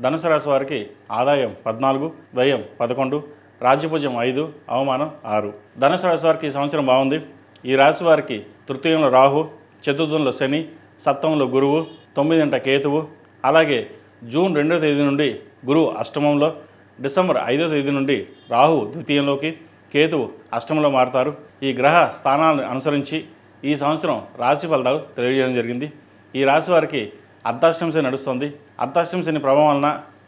ధనుసు రాశి వారికి ఆదాయం 14, వ్యయం 11, రాజ్యపూజ్యం 5, అవమానం 6. ధనుసు రాశి వారికి ఈ సంవత్సరం బాగుంది. ఈ రాశి వారికి తృతీయంలో రాహు, చతుర్థంలో శని, సప్తమంలో గురువు, 9ంట కేతువు, అలాగే జూన్ 2వ తేదీ నుండి గురువు అష్టమంలో, డిసెంబర్ 5వ తేదీ నుండి రాహు ద్వితీయంలోకి, కేతువు అష్టమంలో మారుతారు. ఈ గ్రహ స్థానాలను అనుసరించి ఈ సంవత్సరం రాశి ఫలితాలు తెలియజేయడం జరిగింది. ఈ రాశి వారికి అర్ధాష్టమ శని నడుస్తుంది. అర్ధాష్టమ శని ప్రభావం వలన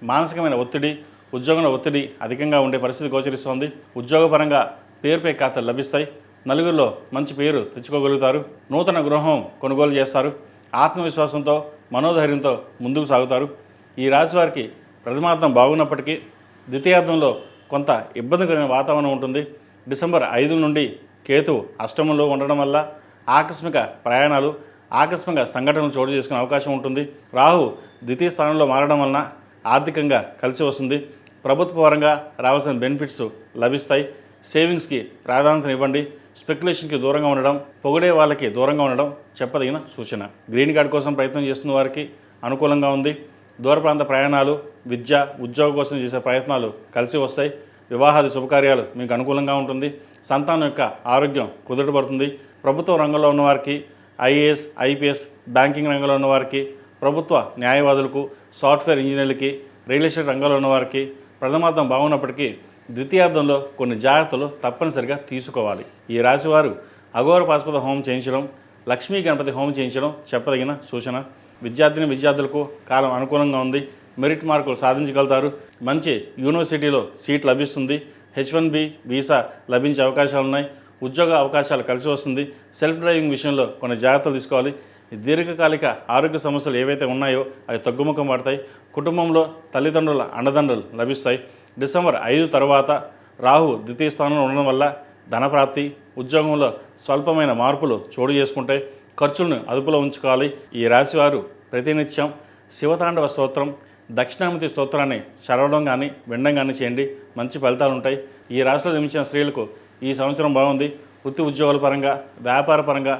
మానసికమైన ఒత్తిడి, ఉద్యోగంలో ఒత్తిడి అధికంగా ఉండే పరిస్థితి గోచరిస్తోంది. ఉద్యోగపరంగా పేరుపై ఖాతాలు లభిస్తాయి. నలుగురిలో మంచి పేరు తెచ్చుకోగలుగుతారు. నూతన గృహం కొనుగోలు చేస్తారు. ఆత్మవిశ్వాసంతో, మనోధైర్యంతో ముందుకు సాగుతారు. ఈ రాశి వారికి ప్రథమార్థం బాగున్నప్పటికీ ద్వితీయార్థంలో కొంత ఇబ్బందికరమైన వాతావరణం ఉంటుంది. డిసెంబర్ 5 నుండి కేతు అష్టమంలో ఉండడం వల్ల ఆకస్మిక ప్రయాణాలు, ఆకస్మిక సంఘటనలు చోటు చేసుకునే అవకాశం ఉంటుంది. రాహు ద్వితీయ స్థానంలో మారడం వలన ఆర్థికంగా కలిసి వస్తుంది. ప్రభుత్వ పరంగా రావాల్సిన బెనిఫిట్స్ లభిస్తాయి. సేవింగ్స్కి ప్రాధాన్యత ఇవ్వండి. స్పెక్యులేషన్కి దూరంగా ఉండడం, పొగిడే వాళ్ళకి దూరంగా ఉండడం చెప్పదగిన సూచన. గ్రీన్ కార్డ్ కోసం ప్రయత్నం చేస్తున్న వారికి అనుకూలంగా ఉంది. దూర ప్రాంత ప్రయాణాలు, విద్య, ఉద్యోగం కోసం చేసే ప్రయత్నాలు కలిసి వస్తాయి. వివాహాది శుభకార్యాలు మీకు అనుకూలంగా ఉంటుంది. సంతానం యొక్క ఆరోగ్యం కుదుటపడుతుంది. ప్రభుత్వ రంగంలో ఉన్నవారికి, ఐఏఎస్, ఐపీఎస్, బ్యాంకింగ్ రంగంలో ఉన్నవారికి, ప్రభుత్వ న్యాయవాదులకు, సాఫ్ట్వేర్ ఇంజనీర్లకి, రియల్ ఎస్టేట్ రంగంలో ఉన్నవారికి ప్రథమార్థం బాగున్నప్పటికీ ద్వితీయార్థంలో కొన్ని జాగ్రత్తలు తప్పనిసరిగా తీసుకోవాలి. ఈ రాశివారు అఘోర పాశుపత హోమం చేయించడం, లక్ష్మీ గణపతి హోమం చేయించడం చెప్పదగిన సూచన. విద్యార్థులకు కాలం అనుకూలంగా ఉంది. మెరిట్ మార్కులు సాధించగలుగుతారు. మంచి యూనివర్సిటీలో సీట్ లభిస్తుంది. H1B వీసా లభించే అవకాశాలు ఉన్నాయి. ఉద్యోగ అవకాశాలు కలిసి వస్తుంది. సెల్ఫ్ డ్రైవింగ్ విషయంలో కొన్ని జాగ్రత్తలు తీసుకోవాలి. దీర్ఘకాలిక ఆరోగ్య సమస్యలు ఏవైతే ఉన్నాయో అవి తగ్గుముఖం పడతాయి. కుటుంబంలో తల్లిదండ్రుల అండదండలు లభిస్తాయి. డిసెంబర్ 5 తర్వాత రాహు ద్వితీయ స్థానంలో ఉండడం వల్ల ధనప్రాప్తి, ఉద్యోగంలో స్వల్పమైన మార్పులు చోటు చేసుకుంటాయి. ఖర్చులను అదుపులో ఉంచుకోవాలి. ఈ రాశివారు ప్రతినిత్యం శివతాండవ స్తోత్రం, దక్షిణామూర్తి స్తోత్రాన్ని చదవడం కానీ వినడం కానీ చేయండి. మంచి ఫలితాలు ఉంటాయి. ఈ రాశిలో జన్మించిన స్త్రీలకు ఈ సంవత్సరం బాగుంది. వృత్తి ఉద్యోగాల పరంగా, వ్యాపార పరంగా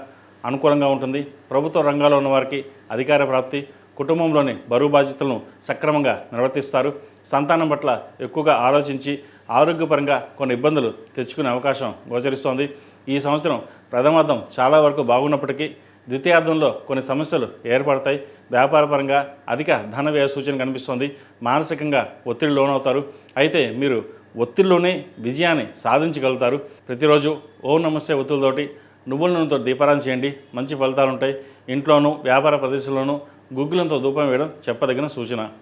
అనుకూలంగా ఉంటుంది. ప్రభుత్వ రంగాల్లో ఉన్నవారికి అధికార ప్రాప్తి, కుటుంబంలోని బరువు బాధ్యతలను సక్రమంగా నిర్వర్తిస్తారు. సంతానం పట్ల ఎక్కువగా ఆలోచించి ఆరోగ్యపరంగా కొన్ని ఇబ్బందులు తెచ్చుకునే అవకాశం గోచరిస్తోంది. ఈ సంవత్సరం ప్రథమార్థం చాలా వరకు బాగున్నప్పటికీ ద్వితీయార్థంలో కొన్ని సమస్యలు ఏర్పడతాయి. వ్యాపారపరంగా అధిక ధన వ్యయ సూచన కనిపిస్తోంది. మానసికంగా ఒత్తిడి లోనవుతారు. అయితే మీరు ఒత్తిడిలోనే విజయాన్ని సాధించగలుగుతారు. ప్రతిరోజు ఓం నమస్తే ఒత్తులతోటి నువ్వుల నూనెతో దీపారాధన చేయండి. మంచి ఫలితాలు ఉంటాయి. ఇంట్లోనూ వ్యాపార ప్రదేశంలోనూ గుగ్గులంతో ధూపం వేయడం చెప్పదగిన సూచన.